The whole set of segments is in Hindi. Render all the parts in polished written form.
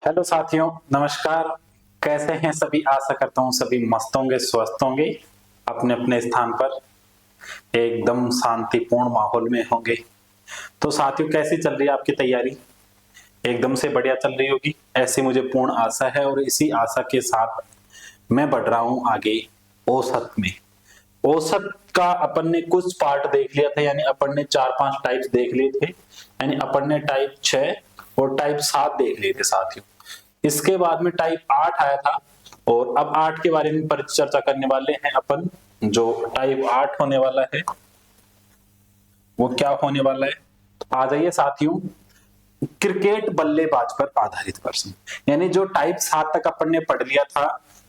हेलो साथियों, नमस्कार। कैसे हैं सभी? आशा करता हूँ सभी मस्त होंगे, स्वस्थ होंगे, अपने अपने स्थान पर एकदम शांतिपूर्ण माहौल में होंगे। तो साथियों, कैसी चल रही है आपकी तैयारी? एकदम से बढ़िया चल रही होगी, ऐसी मुझे पूर्ण आशा है। और इसी आशा के साथ मैं बढ़ रहा हूँ आगे औसत में। औसत का अपन ने कुछ पार्ट देख लिया था, यानी अपन ने 4-5 टाइप्स देख लिए थे, यानी अपन ने टाइप 6 और टाइप 7 देख लिए थे साथियों। इसके बाद में टाइप 8 आया था, और अब 8 के बारे में चर्चा करने वाले हैं अपन। जो टाइप 8 होने वाला है वो क्या होने वाला है, तो आ जाइए साथियों। क्रिकेट बल्लेबाज पर आधारित प्रश्न, यानी जो टाइप 7 तक अपन ने पढ़ लिया था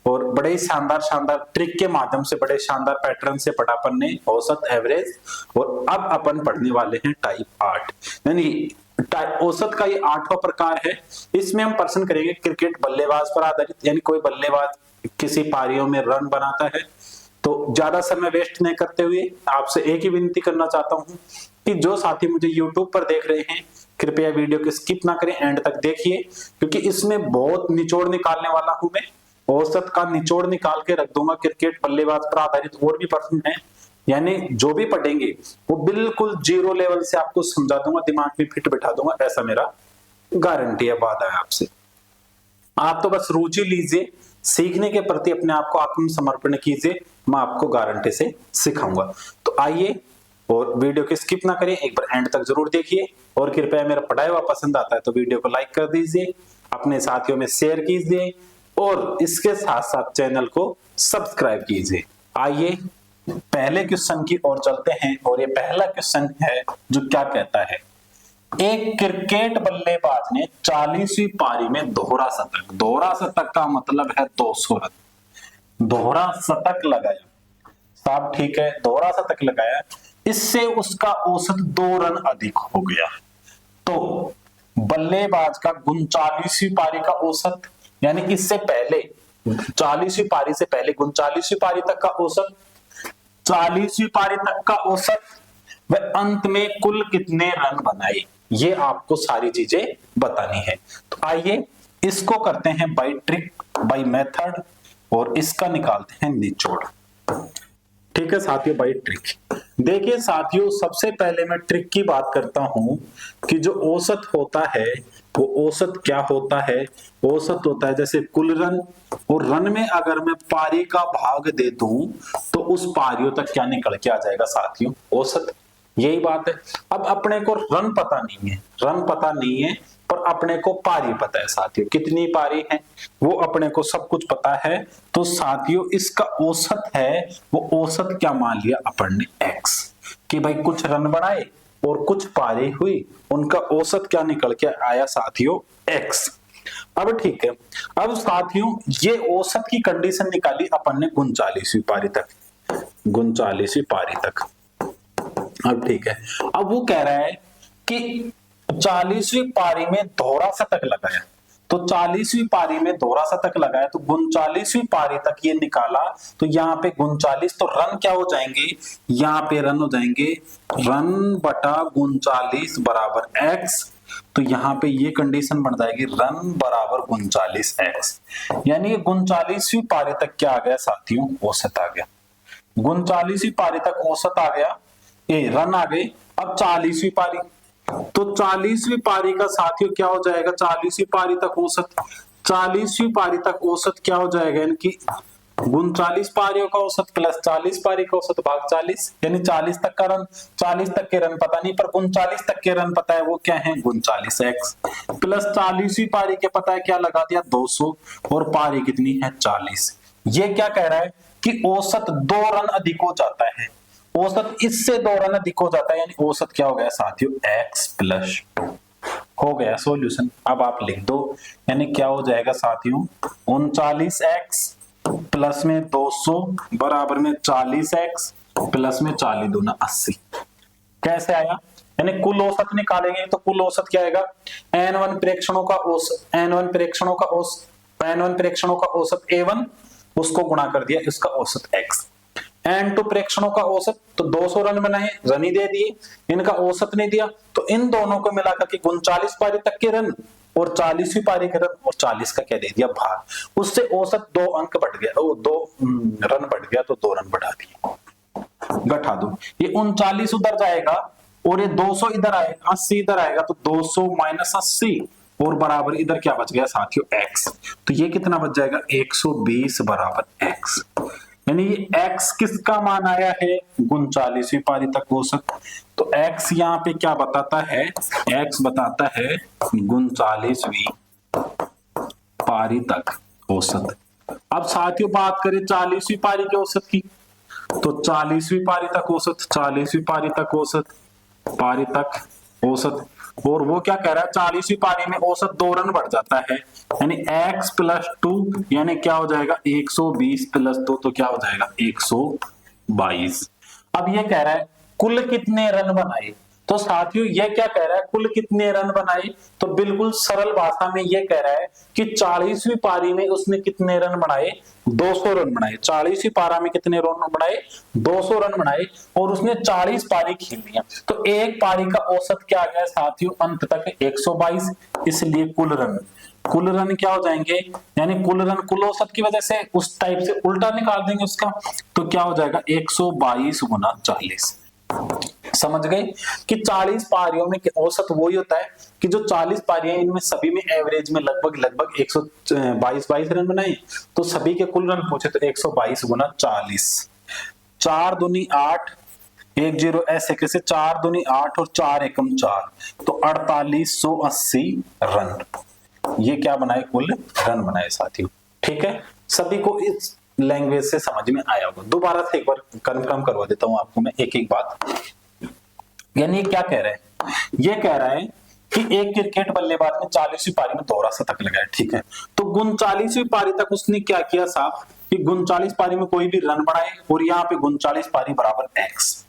और बड़े शानदार शानदार ट्रिक के माध्यम से, बड़े शानदार पैटर्न से पढ़ा अपन ने औसत, एवरेज। और अब अपन पढ़ने वाले हैं टाइप 8, यानी औसत का ये 8वां प्रकार है। इसमें हम प्रश्न करेंगे क्रिकेट बल्लेबाज पर आधारित, यानी कोई बल्लेबाज किसी पारियों में रन बनाता है। तो ज्यादा समय वेस्ट नहीं करते हुए आपसे एक ही विनती करना चाहता हूं कि जो साथी मुझे YouTube पर देख रहे हैं, कृपया वीडियो को स्किप ना करें, एंड तक देखिए, क्योंकि इसमें बहुत निचोड़ निकालने वाला हूं मैं। औसत का निचोड़ निकाल के रख दूंगा। क्रिकेट बल्लेबाज पर आधारित और भी प्रश्न हैं, यानी जो भी पढ़ेंगे वो बिल्कुल जीरो लेवल से आपको समझा दूंगा, दिमाग में फिट बिठा दूंगा, ऐसा मेरा गारंटी है, वादा है आपसे। आप तो बस रुचि लीजिए, सीखने के प्रति अपने आप को आत्मसमर्पण कीजिए, मैं आपको गारंटी से सिखाऊंगा। तो आइए, और वीडियो को स्किप ना करें, एक बार एंड तक जरूर देखिए। और कृपया मेरा पढ़ाया हुआ पसंद आता है तो वीडियो को लाइक कर दीजिए, अपने साथियों में शेयर कीजिए, और इसके साथ साथ चैनल को सब्सक्राइब कीजिए। आइए पहले क्वेश्चन की ओर चलते हैं, और ये पहला क्वेश्चन है जो क्या कहता है, एक क्रिकेट बल्लेबाज ने 40वीं पारी में दोहरा शतक, दोहरा शतक का मतलब है 200 रन, दोहरा शतक लगाया। साहब ठीक है, दोहरा शतक लगाया, इससे उसका औसत 2 रन अधिक हो गया। तो बल्लेबाज का 39वीं पारी का औसत, यानी इससे पहले 40वीं पारी से पहले 39वीं पारी तक का औसत, 40वीं पारी तक का औसत, वह अंत में कुल कितने रन बनाए, ये आपको सारी चीजें बतानी है। तो आइए इसको करते हैं बाय ट्रिक, बाय मेथड, और इसका निकालते हैं निचोड़। ठीक है साथियों, बाय ट्रिक। देखिए साथियों, सबसे पहले मैं ट्रिक की बात करता हूं कि जो औसत होता है वो औसत क्या होता है। औसत होता है जैसे कुल रन, और रन में अगर मैं पारी का भाग दे दूं तो उस पारियों तक क्या निकल के आ जाएगा साथियों, औसत। यही बात है। अब अपने को रन पता नहीं है, रन पता नहीं है, पर अपने को पारी पता है साथियों, कितनी पारी है वो अपने को सब कुछ पता है। तो साथियों इसका औसत है, वो औसत क्या मान लिया अपन ने, x, कि भाई कुछ रन बनाए और कुछ पारी हुई, उनका औसत क्या निकल के आया साथियों, x। अब ठीक है, अब साथियों ये औसत की कंडीशन निकाली अपन ने 39वीं पारी तक, 39वीं पारी तक। अब ठीक है, अब वो कह रहा है कि 40वीं पारी में दोहरा शतक लगाया, तो 40वीं पारी में दोहरा शतक लगाया, तो 39वीं पारी तक ये निकाला, तो यहाँ पे 39, तो रन क्या हो जाएंगे, यहाँ पे रन हो जाएंगे रन बटा 39 बराबर एक्स। तो यहाँ पे ये कंडीशन बन जाएगी रन बराबर 39x, यानी 39वीं पारी तक क्या आ गया साथियों, औसत आ गया। 39वीं पारी तक औसत आ गया, ए रन आ गए। अब 40वीं पारी, तो 40वीं पारी का साथियों क्या हो जाएगा, 40वीं पारी तक औसत, 40वीं पारी तक औसत क्या हो जाएगा, इनकी 39 पारियों का औसत प्लस 40 पारी का औसत भाग 40, यानी 40 तक का रन, 40 तक के रन पता नहीं, पर 39 तक के रन पता है, वो क्या है 39x, प्लस 40वीं पारी के पता है क्या लगा दिया 200, और पारी कितनी है 40। ये क्या कह रहा है कि औसत 2 रन अधिक हो जाता है, औसत इससे 2 रन अधिक हो जाता है, यानी औसत क्या हो गया साथियों, x प्लस 2 हो गया सॉल्यूशन। अब आप लिख दो, यानी क्या हो जाएगा साथियों, 39x प्लस में 200 बराबर में 40x प्लस में 40 दूना 80। कैसे आया, यानी कुल औसत निकालेंगे तो कुल औसत क्या आएगा, n1 प्रेक्षणों का औसत, n1 प्रेक्षणों का औसत, n1 प्रेक्षणों का औसत a1, उसको गुणा कर दिया इसका औसत x, n2 प्रेक्षणों का औसत, तो 200 रन बनाए, रन ही दे दिए, इनका औसत नहीं दिया, तो इन दोनों को मिलाकर के 39 पारी तक के रन और 40वीं पारी का रन और 40 का क्या दे दिया भार, उससे औसत 2 अंक बढ़ गया, वो 2 रन बढ़ गया, तो 2 रन बढ़ा दिए, घटा दो। ये 39 उधर जाएगा और ये 200 इधर आएगा, 80 इधर आएगा, तो 200 माइनस 80 और बराबर इधर क्या बच गया साथियों x। तो ये कितना बच जाएगा 120 बराबर x। यानी ये x किसका मान आया है 39वीं पारी तक औसत। तो x यहाँ पे क्या बताता है, x बताता है 39वीं पारी तक औसत। अब साथियों बात करें 40वीं पारी के औसत की, तो 40वीं पारी तक औसत, 40वीं पारी तक औसत, पारी तक औसत, और वो क्या कह रहा है 40वीं पारी में औसत 2 रन बढ़ जाता है, यानी x प्लस 2 यानी क्या हो जाएगा 120 प्लस 2 तो क्या हो जाएगा 122। अब ये कह रहा है कुल कितने रन बनाए, तो साथियों ये क्या कह रहा है कुल कितने रन बनाए, तो बिल्कुल सरल भाषा में ये कह रहा है कि 40वीं पारी में उसने कितने रन बनाए 200 रन बनाए। 40वीं पारा में कितने रन बनाए 200 रन बनाए और उसने 40 पारी खेल लिया, तो एक पारी का औसत क्या आ गया साथियों अंत तक 122, इसलिए कुल रन क्या हो जाएंगे, यानी कुल रन कुल औसत की वजह से उस टाइप से उल्टा निकाल देंगे उसका, तो क्या हो जाएगा 122 गुना 40। समझ गए कि 40 पारियों में औसत वही होता है कि जो 40 पारियां इनमें सभी में एवरेज में लगभग 122 रन बनाए, तो सभी के कुल रन पूछे तो 122 गुना 40, 4 दूनी 8, 1 0 ऐसे कैसे 4 दूनी 8 और 4 एकम 4, तो 4880 रन, ये क्या बनाए कुल रन बनाए साथियों। ठीक है, सभी को इस लैंग्वेज से समझ में आया होगा। दोबारा से एक बार कंफर्म करवा देता हूं आपको मैं एक एक बात। यानी क्या कह रहा है, ये कह रहा है कि एक क्रिकेट बल्लेबाज ने 40वीं पारी में दोहरा शतक लगाया, ठीक है, तो 39वीं पारी तक उसने क्या किया साहब कि 39 पारी में कोई भी रन बनाए और यहाँ पे 39 पारी बराबर x,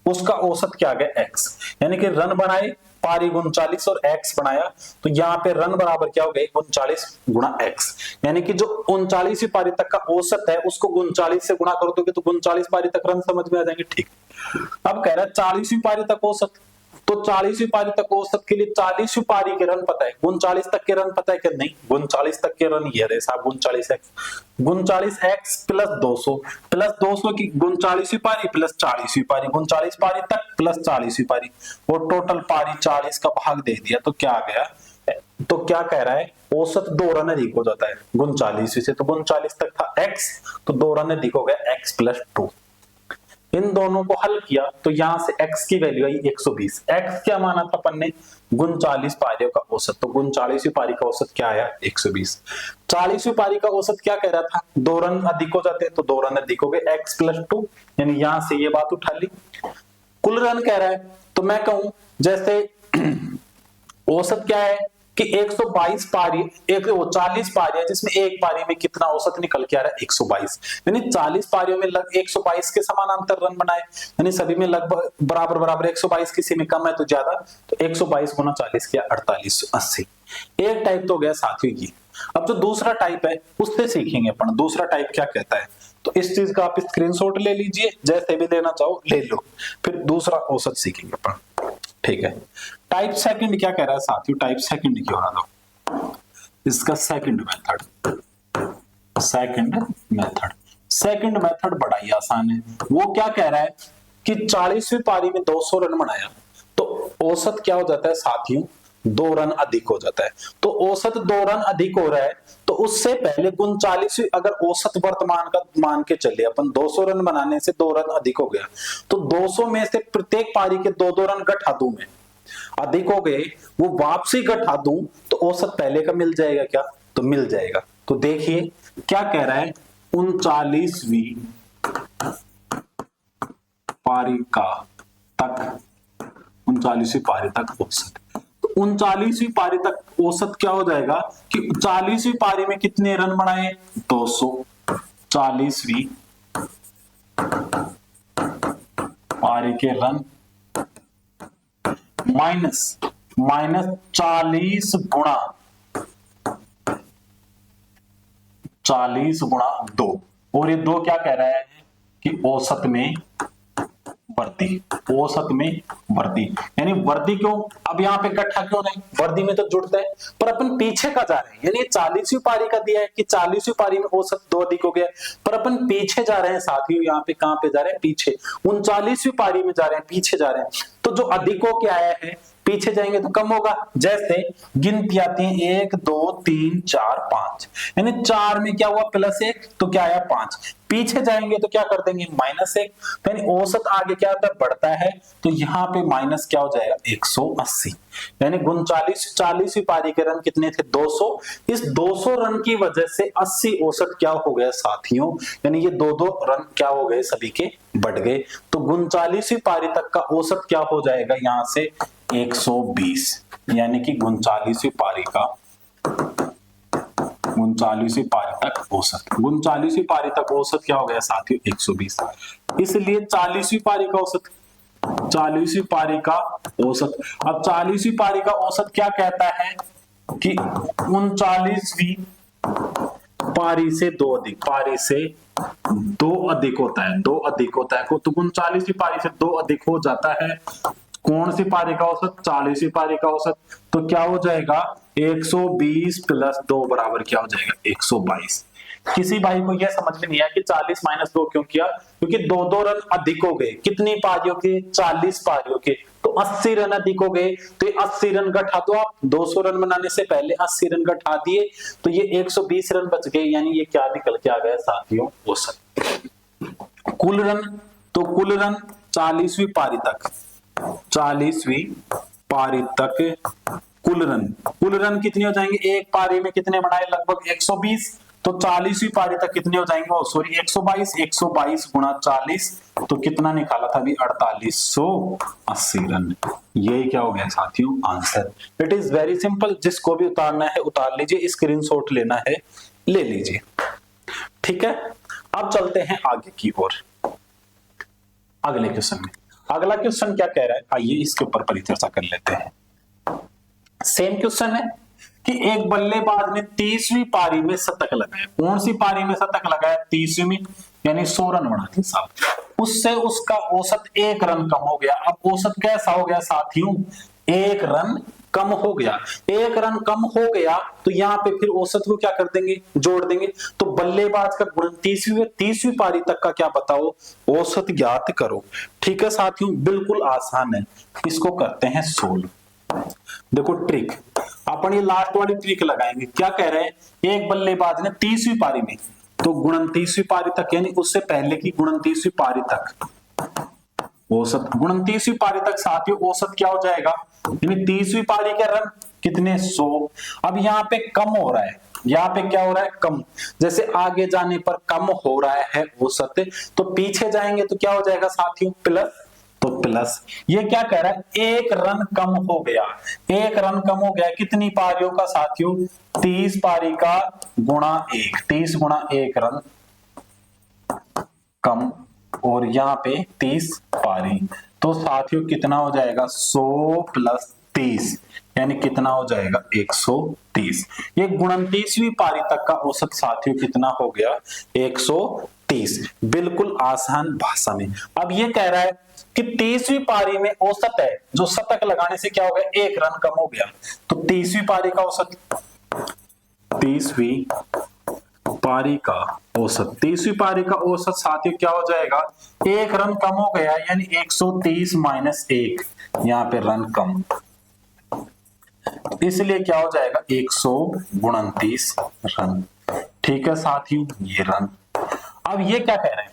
उसका औसत क्या आ गया x, यानी कि रन बनाए पारी 39 और x बनाया, तो यहाँ पे रन बराबर क्या हो गए 39 गुणा x, यानी कि जो 39वीं पारी तक का औसत है उसको 39 से गुणा कर दोगे तो 39 पारी तक रन समझ में आ जाएंगे। ठीक, अब कह रहा है 40वीं पारी तक औसत, तो 40वीं पारी तक औसत के लिए 40वीं पारी के रन पता है, 39 तक के रन पता है कि नहीं, 39 तक के रन ये रहे साहब 39x प्लस 200 की 39वीं पारी प्लस 40वीं पारी, 39 पारी तक प्लस 40वीं पारी, और टोटल पारी 40 का भाग दे दिया, तो क्या आ गया, तो क्या कह रहा है औसत 2 रन अधिक हो जाता है 39 से, तो 39 तक था x, तो 2 रन अधिक हो गया x प्लस 2। इन दोनों को हल किया तो यहां से x की वैल्यू आई 120, x क्या माना था अपन ने 39 पारियों का औसत, तो 39वीं पारी का औसत क्या आया 120। 40वीं पारी का औसत क्या कह रहा था 2 रन अधिक हो जाते हैं, तो 2 रन अधिक हो गए x प्लस 2, यानी यहां से ये बात उठा ली। कुल रन कह रहा है, तो मैं कहूं जैसे औसत क्या है कि 122 पारी, 40 पारी है जिसमें एक पारी में कितना औसत निकल के आ रहा है 122, यानी 40 पारियों में 122 के समानांतर रन बनाए, यानी सभी में लगभग बराबर 122, किसी में कम है तो ज्यादा, तो 122 गुना 40 किया 4880। एक टाइप तो गया साथियों की। अब जो दूसरा टाइप है उससे सीखेंगे अपन, दूसरा टाइप क्या कहता है, तो इस चीज का आप स्क्रीनशॉट ले लीजिए, जैसे भी लेना चाहो ले लो, फिर दूसरा औसत सीखेंगे अपन। ठीक है, टाइप सेकंड क्या कह रहा है साथियों, टाइप सेकंड क्यों ना दो, इसका सेकंड मेथड बड़ा ही आसान है। वो क्या कह रहा है कि 40वीं पारी में 200 रन बनाया, तो औसत क्या हो जाता है साथियों 2 रन अधिक हो जाता है, तो औसत 2 रन अधिक हो रहा है, तो उससे पहले 39वीं अगर औसत वर्तमान का मान के चले अपन, 200 रन बनाने से 2 रन अधिक हो गया, तो 200 में से प्रत्येक पारी के 2-2 रन घटा दूं मैं, अधिक हो गए वो वापसी घटा दूं तो औसत पहले का मिल जाएगा क्या, तो मिल जाएगा। तो देखिए क्या कह रहा है 39वीं पारी का तक, 39वीं पारी तक औसत, तो 39वीं पारी तक औसत क्या हो जाएगा कि 40वीं पारी में कितने रन बनाए 200, 40वीं पारी के रन माइनस 40 गुणा 2, और ये 2 क्या कह रहा है कि औसत में वृद्धि, औसत में वृद्धि। यानी वृद्धि क्यों, अब यहाँ पे इकट्ठा क्यों नहीं, वर्दी में तो जुड़ता है, पर अपन पीछे का जा रहे हैं। यानी 40वीं पारी का दिया है कि 40वीं पारी में औसत 2 अधिक हो गया, पर अपन पीछे जा रहे हैं साथियों। यहाँ पे कहां पे जा रहे हैं, पीछे 39वीं पारी में जा रहे हैं, पीछे जा रहे हैं। तो जो अधिक हो के आया है, पीछे जाएंगे तो कम होगा। जैसे गिनती आती है 1 2 3 4 5, यानी 4 में क्या हुआ +1, तो क्या आया 5। पीछे जाएंगे तो क्या कर देंगे -1, तो यानी औसत आगे क्या होता है, बढ़ता है। तो यहाँ पे माइनस क्या हो जाएगा 180। यानी 40वीं पारी के रन कितने थे, 200। इस 200 रन की वजह से 80 औसत क्या हो गया साथियों, यानी ये 2-2 रन क्या हो गए, सभी के बढ़ गए। तो 39वीं पारी तक का औसत क्या हो जाएगा, यहां से 120। यानी कि 39वीं पारी का 39वीं पारी तक औसत, 39वीं पारी तक औसत क्या हो गया साथियों, 120। इसलिए 40वीं पारी का औसत, 40वीं पारी का औसत। अब 40वीं पारी का औसत क्या कहता है कि 39वीं पारी से 2 अधिक, पारी से 2 अधिक होता है, 2 अधिक होता है। तो 39वीं पारी से 2 अधिक हो जाता है। कौन सी पारी का औसत, 40वीं पारी का औसत। तो क्या हो जाएगा 120 + 2 बराबर क्या हो जाएगा 122। किसी भाई को यह समझ में नहीं आया कि 40 - 2 क्यों किया, क्योंकि 2-2 रन अधिक हो गए। कितनी पारियों के, 40 पारियों के, तो 80 रन अधिक हो गए। तो ये 80 रन घटा दो आप, 200 रन बनाने से पहले 80 रन घटा दिए, तो ये 120 रन बच गए। यानी ये क्या निकल के आ गया साथियों, औसत। कुल रन, तो कुल रन 40वीं पारी तक, 40वीं पारी तक कुल रन कितने हो जाएंगे, एक पारी में कितने बनाए, लगभग 120। तो 40वीं पारी तक कितने हो जाएंगे, सॉरी 122, 122 × 40, तो कितना निकाला था अभी, 4880 रन। ये क्या हो गया साथियों, answer. It is very simple, जिसको भी उतारना है उतार लीजिए, स्क्रीनशॉट लेना है ले लीजिए, ठीक है। अब चलते हैं आगे की ओर, अगले क्वेश्चन में। अगला क्वेश्चन क्या कह रहा है, आइए इसके ऊपर परिचर्चा कर लेते हैं। सेम क्वेश्चन है कि एक बल्लेबाज ने 30वीं पारी में शतक लगाया। कौन सी पारी में शतक लगाया, 30वीं में, यानी 100 रन बना थे साहब। उससे उसका औसत 1 रन कम हो गया। अब औसत कैसा हो गया साथियों, 1 रन कम हो गया। 1 रन कम हो गया तो यहाँ पे फिर औसत को क्या कर देंगे, जोड़ देंगे। तो बल्लेबाज का गुणन 30वीं पारी तक का क्या बताओ, औसत ज्ञात करो। ठीक है साथियों, बिल्कुल आसान है, इसको करते हैं सोल्व। देखो ट्रिक, अपन ये लास्ट वाली ट्रिक लगाएंगे। क्या कह रहे हैं, एक बल्लेबाज ने 30वीं पारी में, तो 29वीं पारी तक, यानी उससे पहले की 29वीं पारी तक औसत, 29वीं पारी तक साथियों औसत क्या हो जाएगा, यानी 30वीं पारी के रन कितने, 100। अब यहाँ पे कम हो रहा है, यहाँ पे क्या हो रहा है, कम। जैसे आगे जाने पर कम हो रहा है औसत, तो पीछे जाएंगे तो क्या हो जाएगा साथियों, प्लस। तो प्लस, ये क्या कह रहा है, 1 रन कम हो गया। 1 रन कम हो गया, कितनी पारियों का साथियों, 30 पारी का गुणा 1, 30 × 1 रन कम, और यहाँ पे 30 पारी, तो साथियों कितना हो जाएगा, 100 + 30, यानी कितना हो जाएगा 130। ये 29वीं पारी तक का औसत साथियों कितना हो गया, 130। बिल्कुल आसान भाषा में। अब ये कह रहा है कि 30वीं पारी में औसत है, जो शतक लगाने से क्या हो गया, 1 रन कम हो गया। तो 30वीं पारी का औसत, 30वीं पारी का औसत, 30वीं पारी का औसत साथियों क्या हो जाएगा, 1 रन कम हो गया, यानी 130 - 1, यहाँ पे रन कम, इसलिए क्या हो जाएगा 129 रन। ठीक है साथियों, ये रन। अब ये क्या कह रहे हैं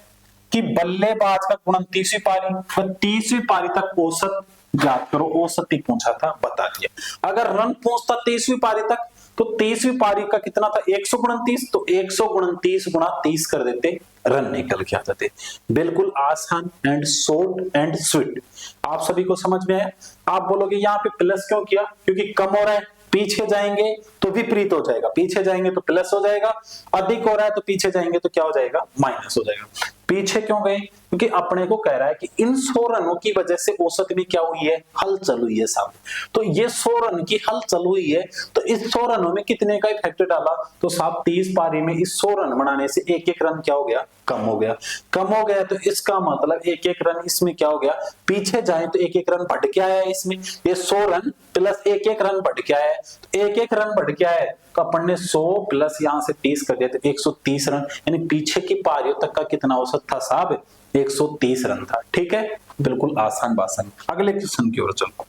कि बल्लेबाज का गुणन 30वीं पारी, तो 30वीं पारी तक औसत ज्ञात करो। औसत ही पूछा था, बता दिया। अगर रन पूछता 30वीं पारी तक, तो 30वीं पारी का कितना था, 129, तो 129 × 30 कर देते, रन निकल के आ जाते। बिल्कुल आसान एंड शॉर्ट एंड स्वीट। आप सभी को समझ में है। आप बोलोगे यहाँ पे प्लस क्यों किया, क्योंकि कम हो रहा है, पीछे जाएंगे तो विपरीत हो जाएगा, पीछे जाएंगे तो प्लस हो जाएगा, अधिक हो रहा है तो पीछे जाएंगे तो क्या हो जाएगा, माइनस हो जाएगा। पीछे क्यों गए? क्योंकि अपने को कह रहा है कि इन 100 रनों की वजह से औसत में क्या हुई है, हलचल हुई है साहब। तो ये 100 रन की हलचल हुई है, तो इस 100 रनों में कितने का इफेक्ट डाला? तो साहब 30 पारी में इस 100 रन बनाने से एक एक रन क्या हो गया, कम हो गया। कम हो गया तो इसका मतलब एक एक रन इसमें क्या हो गया, पीछे जाए तो एक एक रन बढ़ के आया है इसमें। ये 100 रन प्लस एक एक रन बढ़ के आया है, तो एक एक रन बढ़ के आया है, तो अपन ने 100 प्लस यहां से 30 कर दिया तो 130 रन, यानी पीछे की पारियों तक का कितना औसत था साहब, 130 रन था। ठीक है, बिल्कुल आसान भाषण। अगले क्वेश्चन की ओर चलो।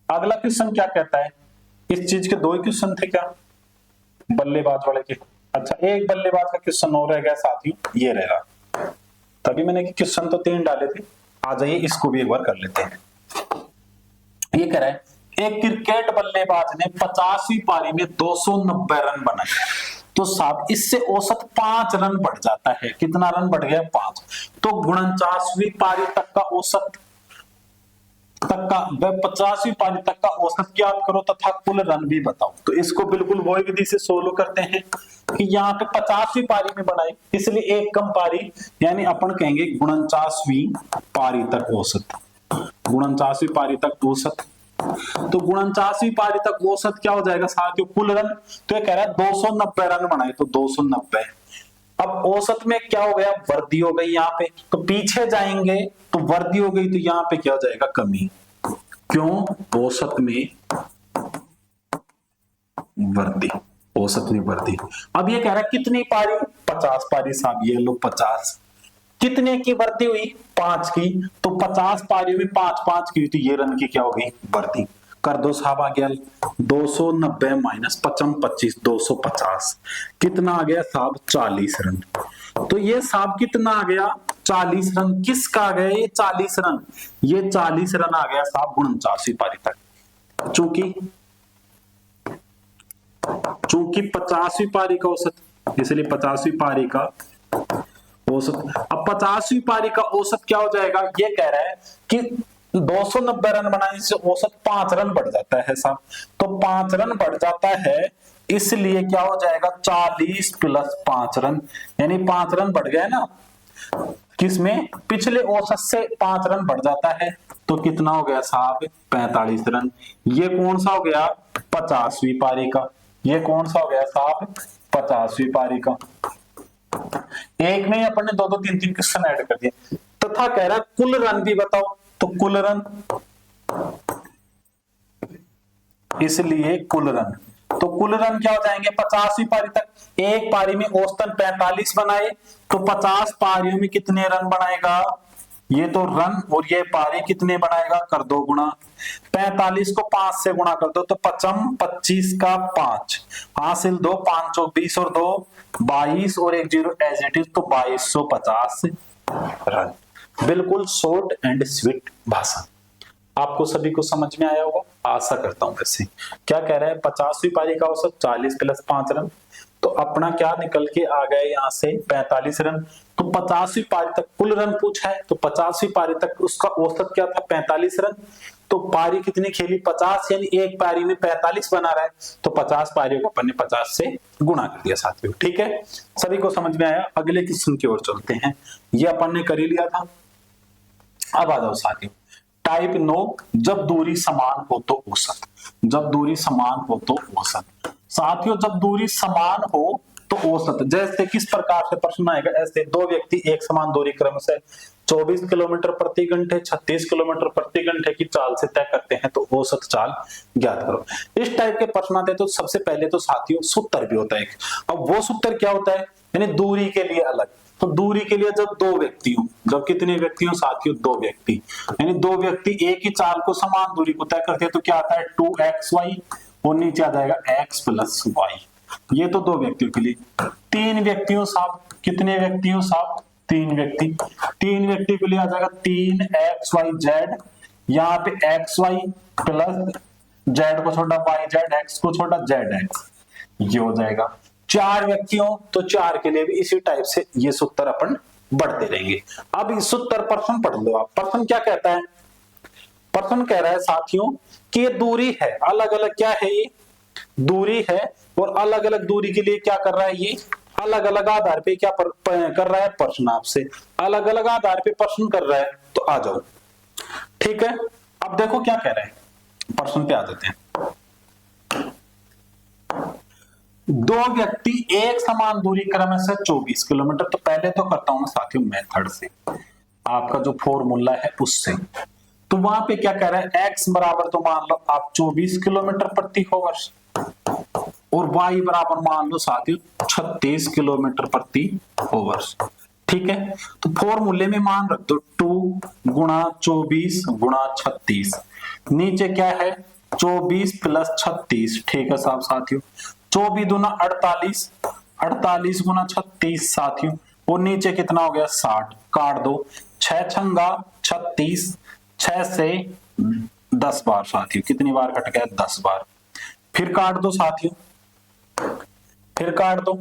अगला क्वेश्चन क्या कहता है, इस चीज के 2 ही क्वेश्चन थे क्या, बल्लेबाज वाले के। अच्छा, एक बल्लेबाज का क्वेश्चन और रह गया साथियों, ये रहेगा। तभी मैंने क्वेश्चन तो 3 डाले थे, आ जाइए इसको भी एक बार कर लेते हैं। ये कह रहा है, एक क्रिकेट बल्लेबाज ने 50वीं पारी में 290 रन बनाए, तो साहब इससे औसत 5 रन बढ़ जाता है। कितना रन बढ़ गया, 5। तो 49वीं पारी तक का औसत तक का, वह 50वीं पारी तक का औसत ज्ञात करो तथा कुल रन भी बताओ। तो इसको बिल्कुल वही विधि से सोल्व करते हैं कि यहाँ पे 50वीं पारी में बनाए, इसलिए एक कम पारी, यानी अपन कहेंगे 49वीं पारी तक औसत, 49वीं पारी तक औसत। तो 49वीं पारी तक औसत क्या हो जाएगा साथियों, कुल रन। तो ये कह रहा है 290 रन बनाए, तो 290। अब औसत में क्या हो गया, वृद्धि हो गई यहाँ पे, तो पीछे जाएंगे तो वृद्धि हो गई, तो यहाँ पे क्या हो जाएगा, कमी। क्यों, औसत में वृद्धि, औसत में वृद्धि। अब ये कह रहा है कितनी पारी, 50 पारी साहब, ये लो 50। कितने की वृद्धि हुई, 5 की। तो 50 पारियों में 5 की, तो ये रन की क्या हो गई, वृद्धि। कर दो साहब, आ गया 290 माइनस 25, 250। कितना आ गया साहब, 40 रन। तो ये साहब कितना आ गया, 40 रन। किसका आ गया ये 40 रन, ये 40 रन आ गया साहब 49वीं पारी तक। चूंकि 50वीं पारी का औसत, इसलिए 50वीं पारी का औसत। अब 50वीं पारी का औसत क्या हो जाएगा, ये कह रहा है कि 290 रन बनाने से औसत 5 रन बढ़ जाता है साहब। तो 5 रन बढ़ जाता है, इसलिए क्या हो जाएगा, 40 प्लस 5 रन, यानी 5 रन बढ़ गए ना, किसमें, पिछले औसत से 5 रन बढ़ जाता है। तो कितना हो गया साहब, 45 रन। ये कौन सा हो गया, 50वीं पारी का। ये कौन सा हो गया साहब, 50वीं पारी का। एक में ही अपन ने 2 3 क्वेश्चन ऐड कर दिए। तथा कह रहा है कुल रन भी बताओ, तो कुल रन, इसलिए कुल रन। तो कुल रन क्या हो जाएंगे, 50वीं पारी तक। एक पारी में औसतन 45 बनाए, तो 50 पारियों में कितने रन बनाएगा, ये तो रन, और ये पारी कितने बनाएगा, कर दो गुणा। 45 को 5 से गुणा कर दो, तो 25 का 5 हासिल 2, 5 चौक 20 और 2 22 और 1 0 एज इट इज, तो 2250 रन। बिल्कुल शॉर्ट एंड स्वीट भाषा। आपको सभी को समझ में आया होगा, आशा करता हूं। वैसे क्या कह रहा है, 50वीं पारी का औसत 40 प्लस 5 रन, तो अपना क्या निकल के आ गए यहाँ से 45 रन। तो 50वीं पारी तक कुल रन पूछा है, तो 50वीं पारी तक उसका औसत क्या था, 45 रन। तो पारी कितनी खेली, 50, यानी एक पारी में 45 बना रहा है, तो 50 पारियों को अपन ने 50 से गुणा कर दिया साथियों। ठीक है, सभी को समझ में आया। अगले क्वेश्चन की ओर चलते हैं, ये अपन ने कर ही लिया था। अब आ जाओ साथियों, टाइप 9, जब दूरी समान हो तो औसत। जब दूरी समान हो तो औसत। साथियों जब दूरी समान हो तो औसत, जैसे किस प्रकार से प्रश्न आएगा, ऐसे 2 व्यक्ति एक समान दूरी क्रम से 24 किलोमीटर प्रति घंटे 36 किलोमीटर प्रति घंटे की चाल से तय करते हैं, तो औसत चाल ज्ञात करो। इस टाइप के प्रश्न आते हैं तो सबसे पहले तो साथियों सूत्र भी होता है। अब वो सूत्र क्या होता है, यानी दूरी के लिए अलग। तो दूरी के लिए जब 2 व्यक्ति हो, जब कितने व्यक्ति हो साथियों, 2 व्यक्ति, यानी 2 व्यक्ति एक ही चाल को समान दूरी को तय करते हैं, तो क्या आता है 2xy, और नीचे आ जाएगा x प्लस y। ये तो 2 व्यक्तियों के लिए। 3 व्यक्तियों साहब, कितने व्यक्ति हो साहब, 3 व्यक्ति। 3 व्यक्ति के लिए आ जाएगा 3xyz, यहाँ पे xy प्लस z को छोटा yz, x को छोटा zx, ये हो जाएगा। 4 व्यक्तियों, तो 4 के लिए भी इसी टाइप से ये सूत्र अपन बढ़ते रहेंगे। अब इस सूत्र प्रश्न पढ़ लो आप। प्रश्न क्या कहता है, प्रश्न कह रहा है साथियों कि ये दूरी है, अलग अलग क्या है, ये दूरी है, और अलग अलग दूरी के लिए क्या कर रहा है, ये अलग अलग आधार पे क्या कर रहा है, प्रश्न आपसे अलग अलग आधार पे प्रश्न कर रहा है, तो आ जाओ। ठीक है, अब देखो क्या कह रहे हैं, प्रश्न पे आ जाते हैं। दो व्यक्ति एक समान दूरी क्रम से 24 किलोमीटर, तो पहले तो करता हूं साथियों मेथड से, आपका जो फॉर्मूला है उससे। तो वहां पे क्या कह रहा है, x बराबर तो मान लो आप 24 किलोमीटर प्रति आवर्स, और y बराबर मान लो साथियों 36 किलोमीटर प्रति आवर्स। ठीक है, तो फॉर्मूले में मान रख दो 2 गुणा 24 गुणा 36, नीचे क्या है 24 प्लस 36। ठीक है साहब साथियों, 24 दूना 48, 48 गुना 36 साथियों, और नीचे कितना हो गया 60, काट दो 6 छंगा 36, 6 से 10 बार साथियों, कितनी बार कट गया 10 बार। फिर काट दो साथियों, फिर काट दो,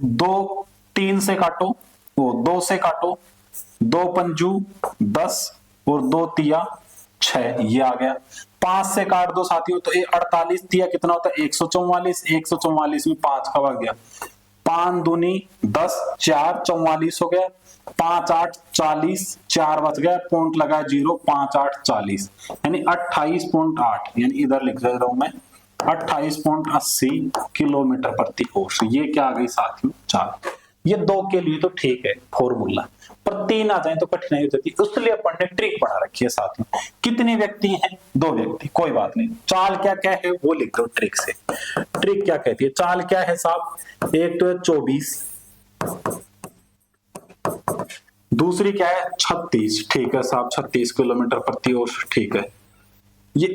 2 3 से काटो, वो 2 से काटो, 2 पंजू 10 और 2 तिया 6, ये आ गया। 5 से काट दो साथियों, तो ये 48 तिया कितना होता है 144, 144 में 5 का भाग गया, 5 दूनी 10, 4 44 हो गया, 5 8 40, 4 बच गया, पॉइंट लगा 0, 5 8 40, यानी 28.8, यानी इधर लिख रहा हूं मैं 28.80 किलोमीटर प्रति आवर्स। ये क्या आ गई साथियों 4। ये 2 के लिए तो ठीक है फॉर्मूला, पर 3 आ जाए तो कठिनाई हो जाती है, इसलिए अपन ने ट्रिक बना रखी है साथियों। कितने व्यक्ति हैं, 2 व्यक्ति, कोई बात नहीं। चाल क्या क्या है वो लिख दो ट्रिक से। ट्रिक क्या कहती है, चाल क्या है साहब, एक तो है 24, दूसरी क्या है 36। ठीक है साहब 36 किलोमीटर प्रति आवर्स। ठीक है, ये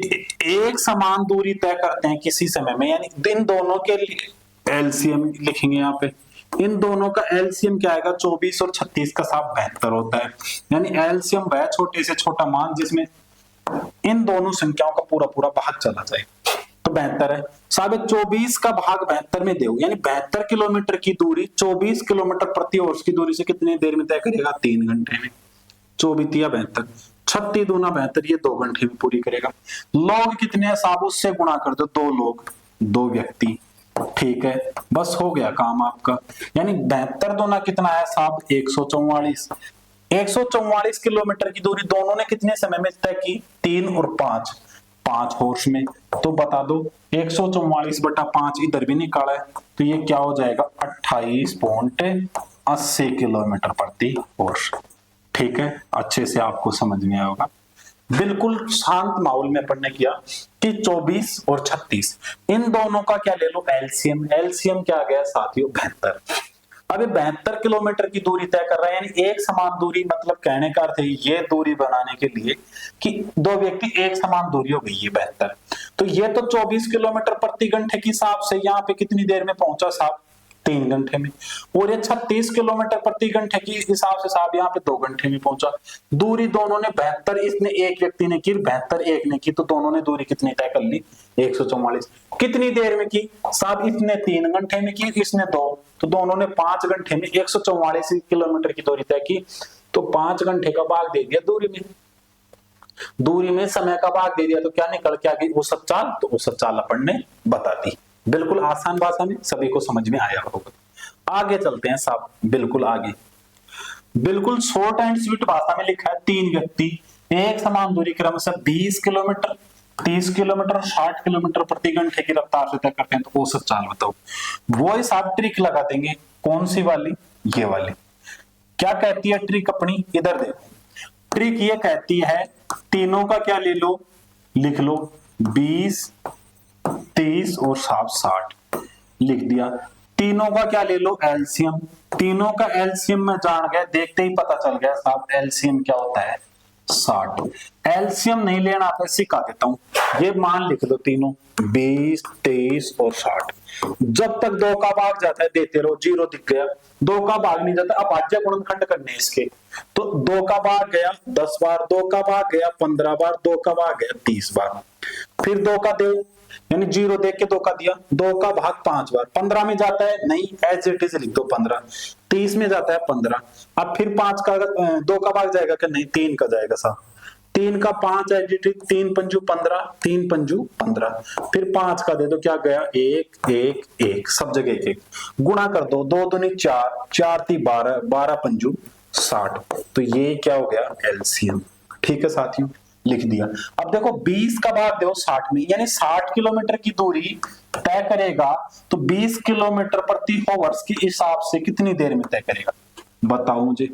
एक समान दूरी तय करते हैं किसी समय में, यानी इन दोनों के लिए एलसीएम लिखेंगे यहाँ पे। इन दोनों का एलसीएम क्या आएगा 24 और 36 का साहब 72 होता है, यानी एलसीएम वह छोटे से छोटा मान जिसमें इन दोनों संख्याओं का पूरा पूरा भाग चला जाए, तो 72 है साहब। 24 का भाग 72 में दो, यानी 72 किलोमीटर की दूरी 24 किलोमीटर प्रति आवर्स की दूरी से कितनी देर में तय करेगा, 3 घंटे में। 24 या 72, 36 दूना 72, ये 2 घंटे में पूरी करेगा। लोग कितने हैं साहब, उससे गुणा कर दो, 2 लोग 2 व्यक्ति। ठीक है, बस हो गया काम आपका, यानी 72 दूना कितना है साहब 144। 144 किलोमीटर की दूरी दोनों ने कितने समय में तय की, 3 और 5 आवर्स में। तो बता दो 144 बटा 5 इधर भी निकाला है, तो ये क्या हो जाएगा 28.80 किलोमीटर प्रति आवर्स। ठीक है, अच्छे से आपको समझ में आया होगा। बिल्कुल शांत माहौल में अपन ने किया कि 24 और 36 इन दोनों का क्या ले लो एलसीएम। एलसीएम क्या आ गया साथियों 72। अब 72 किलोमीटर की दूरी तय कर रहा है, यानी एक समान दूरी, मतलब कहने का अर्थ है ये दूरी बनाने के लिए कि 2 व्यक्ति एक समान दूरी हो गई है 72, तो ये तो 24 किलोमीटर प्रति घंटे के हिसाब से यहाँ पे कितनी देर में पहुंचा साहब 3 घंटे में, और ये 36 किलोमीटर प्रति घंटे के हिसाब से साहब यहाँ पे 2 घंटे में पहुंचा। दूरी दोनों ने 72 इसने एक व्यक्ति ने की, 72 एक ने की, तो दोनों ने दूरी कितनी तय कर ली 144। कितनी देर में की साहब, इसने 3 घंटे में की, इसने 2, तो दोनों ने 5 घंटे में 144 किलोमीटर की दूरी तय की। तो 5 घंटे का भाग दे दिया दूरी में समय का भाग दे दिया, तो क्या निकल के आ गई औसत चाल, तो औसत चाल अपन ने बता दी। बिल्कुल आसान भाषा में सभी को समझ में आया होगा। आगे चलते हैं साहब, बिल्कुल आगे, बिल्कुल शॉर्ट एंड स्वीट भाषा में लिखा है 3 व्यक्ति एक समान दूरी क्रम से 20 किलोमीटर 30 किलोमीटर 60 किलोमीटर प्रति घंटे की रफ्तार से तय करते हैं, तो औसत चाल बताओ। वो इस आप ट्रिक लगा देंगे, कौन सी वाली, ये वाली। क्या कहती है ट्रिक अपनी, इधर देखो। ट्रिक ये कहती है तीनों का क्या ले लो, लिख लो 20 30 और 60 लिख दिया। तीनों का क्या ले लो एलसीएम, तीनों का एलसीएम में जान गए, देखते ही पता चल गया साहब एलसीएम क्या होता है 60। एलसीएम नहीं लेना तो सिखा देता हूं, ये मान लिख दो तीनों 20 23 और 60। जब तक 2 का भाग जाता है देते रहो, 0 दिख गया, 2 का भाग नहीं जाता, अब अभाज्य गुणनखंड करने इसके, तो 2 का भाग गया 10 बार, 2 का भाग गया 15 बार, 2 का भाग गया 30 बार, फिर 2 का दे, यानी 0 देख के 2 का दिया, 2 का भाग 5 बार, 15 में जाता है नहीं, एज इट इज लिख दो 15, 30 में जाता है 15, अब फिर 5 का 2 का भाग जाएगा कि नहीं, 3 का जाएगा साहब, 3 का 5 एडिटिव, 3 पंजू 15, 3 पंजू 15, फिर 5 का दे दो, क्या गया 1 1 1, सब जगह 1 1, गुणा कर दो, 2 दूनी 4, 4 ती 12, 12 पंजू 60, तो ये क्या हो गया एलसीएम। ठीक है साथियों, लिख दिया। अब देखो 20 का भाग दो 60 में, यानी 60 किलोमीटर की दूरी तय करेगा, तो 20 किलोमीटर प्रति आवर्स के हिसाब से कितनी देर में तय करेगा, बताओ मुझे।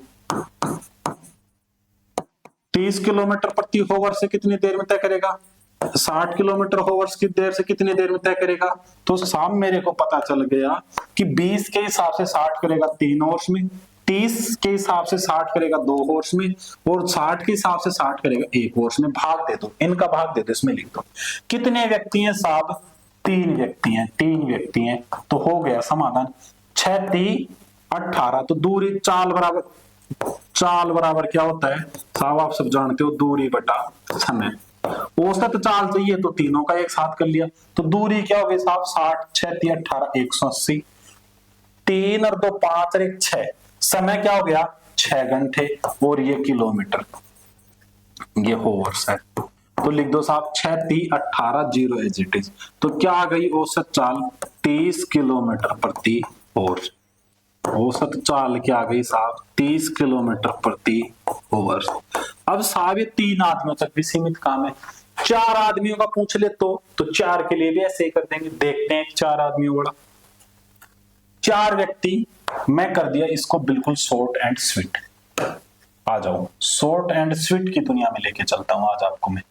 30 किलोमीटर प्रति आवर से कितनी देर में तय करेगा, 60 किलोमीटर आवर्स की देर से कितनी देर में तय करेगा। तो साहब मेरे को पता चल गया कि 20 के हिसाब से 60 करेगा 3 आवर्स में, 30 के हिसाब से 60 करेगा 2 आवर्स में, और 60 के हिसाब से 60 करेगा 1 आवर्स में। भाग दे दो, इनका भाग दे दो, इसमें लिख दो। कितने व्यक्ति हैं साहब, 3 व्यक्ति हैं, 3 व्यक्ति हैं, तो हो गया समाधान। 6 3 18, तो दूरी चाल बराबर क्या होता है साहब, आप सब जानते हो, दूरी बटा समय। औसत चाल चाहिए तो तीनों का एक साथ कर लिया, तो दूरी क्या हो गई साहब 60, 6 3 18, 180, 3 और 2 5 और 1 6, समय क्या हो गया 6 घंटे, और ये किलोमीटर, ये होवर्स है, तो लिख दो साहब 6 3 18 0 एज इट इज। तो क्या आ गई औसत चाल 30 किलोमीटर प्रति आवर। औसत चाल क्या आ गई साहब 30 किलोमीटर प्रति आवर। अब साहब ये 3 आदमियों तक भी सीमित काम है, 4 आदमियों का पूछ ले तो 4 के लिए भी ऐसे ही कर देंगे। देखते हैं 4 आदमियों वाला, 4 व्यक्ति, मैं कर दिया इसको बिल्कुल शॉर्ट एंड स्वीट। आ जाओ, शॉर्ट एंड स्वीट की दुनिया में लेके चलता हूं आज आपको मैं।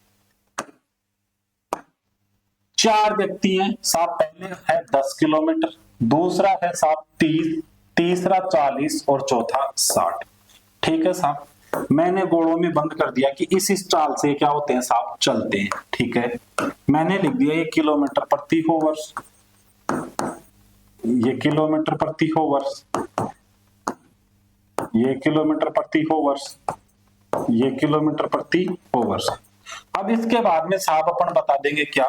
4 व्यक्ति हैं साहब, पहले है 10 किलोमीटर, दूसरा है साहब 30, तीसरा 40 और चौथा 60। ठीक है साहब, मैंने गोलों में बंद कर दिया कि इस चाल से क्या होते हैं साहब, चलते हैं। ठीक है, मैंने लिख दिया ये किलोमीटर प्रति आवर्स, ये किलोमीटर प्रति आवर्स, ये किलोमीटर प्रति आवर्स, ये किलोमीटर प्रति आवर्स। अब इसके बाद में साहब अपन बता देंगे क्या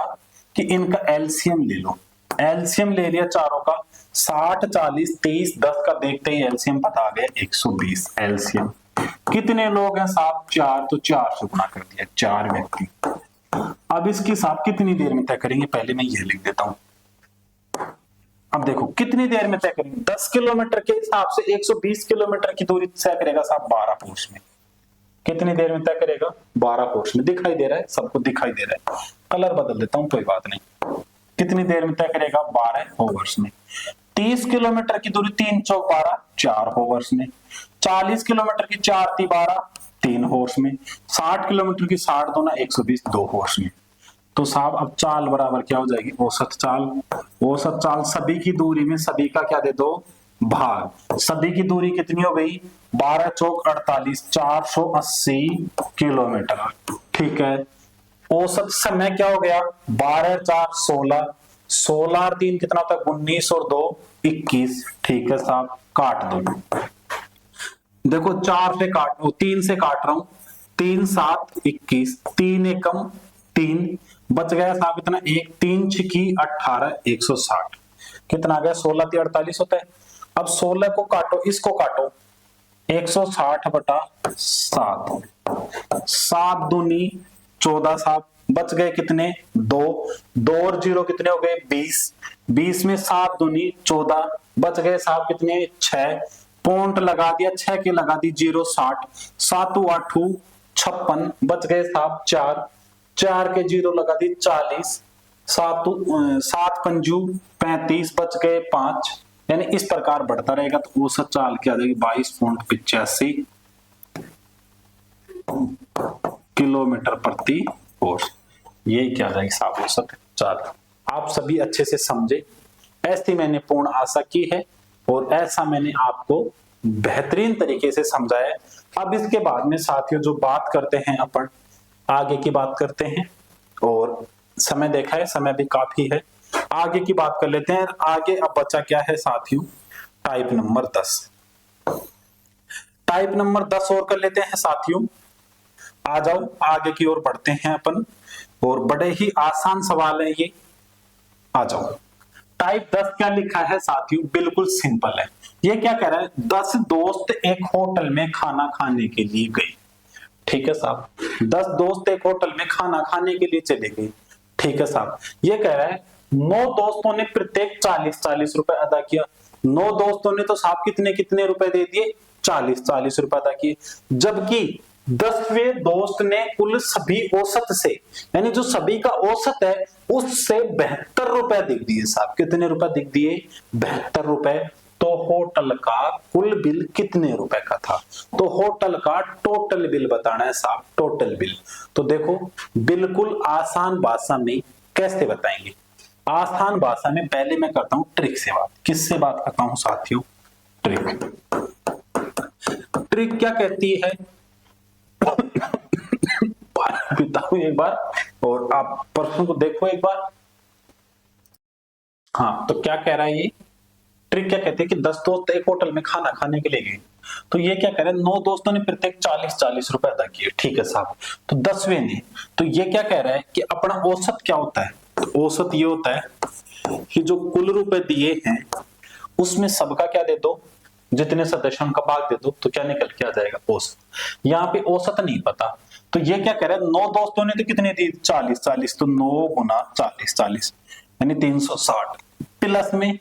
कि इनका एलसीएम ले लो। एलसीएम ले लिया चारों का, 60 40 23 10 का देखते ही एलसीएम पता आ गया 120 एलसीएम। कितने लोग हैं साहब 4, तो 4 से गुणा कर दिया, 4 व्यक्ति। अब इसकी साहब कितनी देर में तय करेंगे, पहले मैं ये लिख देता हूं। अब देखो कितनी देर में तय करेंगे, 10 किलोमीटर के हिसाब से 120 किलोमीटर की दूरी तय करेगा साहब 12 कोर्स में। कितनी देर में तय करेगा 12 कोर्स में। दिखाई दे रहा है सबको, दिखाई दे रहा है, कलर बदल देता हूं कोई बात नहीं। कितनी देर में तय करेगा 12 आवर्स में। 30 किलोमीटर की दूरी 3 चौक 12, 4 आवर्स में। 40 किलोमीटर की 4 ती 12, 3 आवर्स में। 60 किलोमीटर की 60 दूना 120, 2 आवर्स में। तो साहब अब चाल बराबर क्या हो जाएगी, औसत चाल। औसत चाल सभी की दूरी में सभी का क्या दे दो, भाग। सभी की दूरी कितनी हो गई 12 चौक 48, 480 किलोमीटर। ठीक है, औसत समय क्या हो गया 12 4 16, 16 और 3 कितना होता है 19 और 2 21। ठीक है साहब, काट दो। देखो 4 से काट, 3 से काट रहा हूं, 3 7 21, 3 एकम 3, बच गया साहब कितना 1, 3 छिकी 18, 160। कितना आ गया 16 ती 48 होता है। अब 16 को काटो, इसको काटो, 160 बटा 7, 7 दूनी 14 साहब, बच गए कितने 2, 2 और 0 कितने हो गए 20, 20 में 7 दूनी 14, बच गए साहब कितने 6, पॉइंट लगा दिया, 6 के लगा दी 0 60, 7 8 56, बच गए साहब 4, 4 के 0 लगा दी 40, 7 पंजू 35, बच गए 5। यानी इस प्रकार बढ़ता रहेगा, तो औसत चाल क्या आ जाएगी 22.85 किलोमीटर प्रति आवर। ये क्या जाएगी साहब औसत चाल। आप सभी अच्छे से समझे, ऐसी मैंने पूर्ण आशा की है, और ऐसा मैंने आपको बेहतरीन तरीके से समझाया है। अब इसके बाद में साथियों जो बात करते हैं अपन आगे की बात करते हैं, और समय देखा है, समय भी काफी है, आगे की बात कर लेते हैं। आगे अब बचा क्या है साथियों, टाइप नंबर 10। टाइप नंबर 10 और कर लेते हैं साथियों। आ जाओ आगे की ओर बढ़ते हैं अपन, और बड़े ही आसान सवाल है ये। आ जाओ, टाइप 10 क्या लिखा है साथियों, बिल्कुल सिंपल है। ये क्या कह रहा है, 10 दोस्त एक होटल में खाना खाने के लिए गए। ठीक है साहब। 10 दोस्त एक होटल में खाना खाने के लिए चले गए, ठीक है साहब। ये कह रहा है 9 दोस्तों ने प्रत्येक 40-40 रुपए अदा किया। 9 दोस्तों ने तो साहब कितने कितने रुपए दे दिए, 40-40 रुपए अदा किए। जबकि 10वें दोस्त ने कुल सभी औसत से, यानी जो सभी का औसत है उससे 72 रुपए दिख दिए साहब। कितने रुपए दिख दिए, 72 रुपए। तो होटल का कुल बिल कितने रुपए का था, तो होटल का टोटल बिल बताना है साहब, टोटल बिल। तो देखो बिल्कुल आसान भाषा में कैसे बताएंगे। आसान भाषा में पहले मैं करता हूं ट्रिक से बात। किससे बात करता हूं साथियों, ट्रिक। ट्रिक क्या कहती है, बताऊं एक बार और आप प्रश्न को देखो एक बार। हाँ तो क्या कह रहा है ये ट्रिक, क्या कहते हैं कि 10 दोस्त एक होटल में खाना खाने के लिए गए। तो ये क्या कह रहे हैं, 9 दोस्तों ने प्रत्येक 40-40 रुपए अदा किए, ठीक है साहब। तो 10वें ने, तो ये क्या कह रहा है कि अपना औसत क्या होता है, तो औसत ये होता है कि जो कुल रुपए दिए हैं उसमें सबका क्या दे दो, जितने सदस्यों का भाग दे दो, तो क्या निकल के आ जाएगा, औसत। यहाँ पे औसत नहीं पता, तो ये क्या कह रहा है 9 दोस्तों ने तो कितने दिए, 40-40, तो 9 गुना 40-40 यानी 360। प्लस में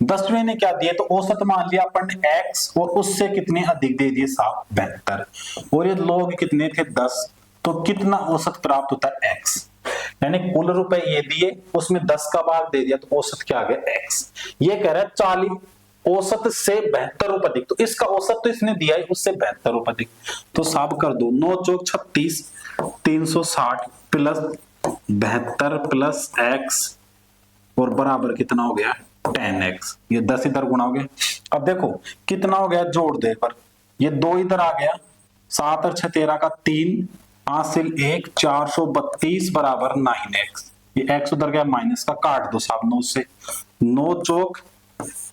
10वें ने क्या दिए, तो औसत मान लिया अपन ने x और उससे कितने अधिक दे दिए साहब, 72। और ये लोग कितने थे, 10, तो कितना औसत प्राप्त होता है, x। यानी कुल रुपए ये दिए उसमें 10 का भाग दे दिया, तो औसत क्या आ गया, x। ये कह रहा है 40 औसत से 72 रुपए अधिक, तो इसका औसत तो इसने दिया है उससे 72 रुपए अधिक। तो साहब कर दो 9 चौक 36, 360 प्लस 72 प्लस x और बराबर कितना हो गया, 10x। ये 10 इधर गुणा हो गया। अब देखो कितना हो गया, जोड़ दे पर, ये 2 इधर आ गया, 7 और 6 13 का 3, हासिल 1, 432 बराबर 9x। ये x उधर गया माइनस का, काट दो साहब 9 से, 9 चौक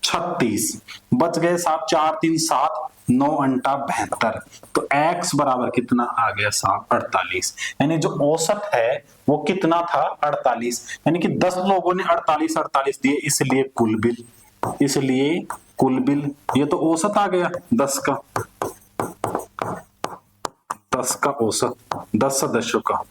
36, बच गए साहब 4 3 7, 9 अंटा 72। तो x बराबर कितना आ गया साहब, 48। यानी जो औसत है वो कितना था, 48। यानी कि 10 लोगों ने 48 दिए, इसलिए कुल बिल, इसलिए कुल बिल। ये तो औसत आ गया 10 का, 10 का औसत, 10 सदस्यों का।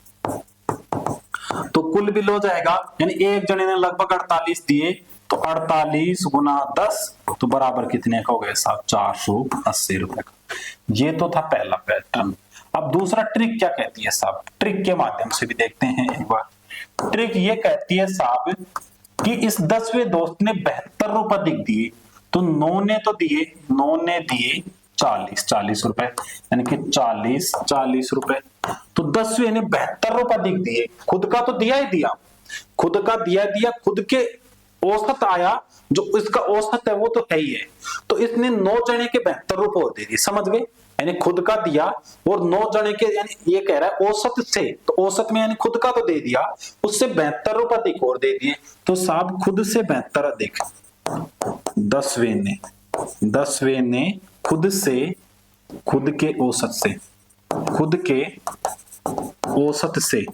तो कुल बिल हो जाएगा, यानी एक जने ने लगभग 48 दिए, तो 48 गुना 10 तो बराबर कितने का हो गया साहब, 480 रुपए का। ये तो था पहला पैटर्न। अब दूसरा ट्रिक क्या कहती है साहब, ट्रिक के माध्यम से भी देखते हैं एक बार। ट्रिक ये कहती है साहब कि इस 10वें दोस्त ने 72 रुपए दिख दिए, तो 9 ने तो दिए, 9 ने दिए 40 रुपए, यानी कि 40 रुपए। तो 10वें ने 72 रुपए दिख दिए, खुद का तो दिया ही दिया, खुद का दिया, खुद के औसत आया, जो इसका औसत है वो तो है ही है। तो इसने 9 जने के 72 रुपए और दे दिए, समझ गए, यानी खुद का दिया और 9 जने के, यानी ये कह रहा है औसत से, तो औसत में यानी खुद का तो दे दिया, उससे 72 रुपए अधिक और दे दिए। तो साहब खुद से 72 अधिक 10वें ने खुद से, खुद के औसत से, खुद के औसत से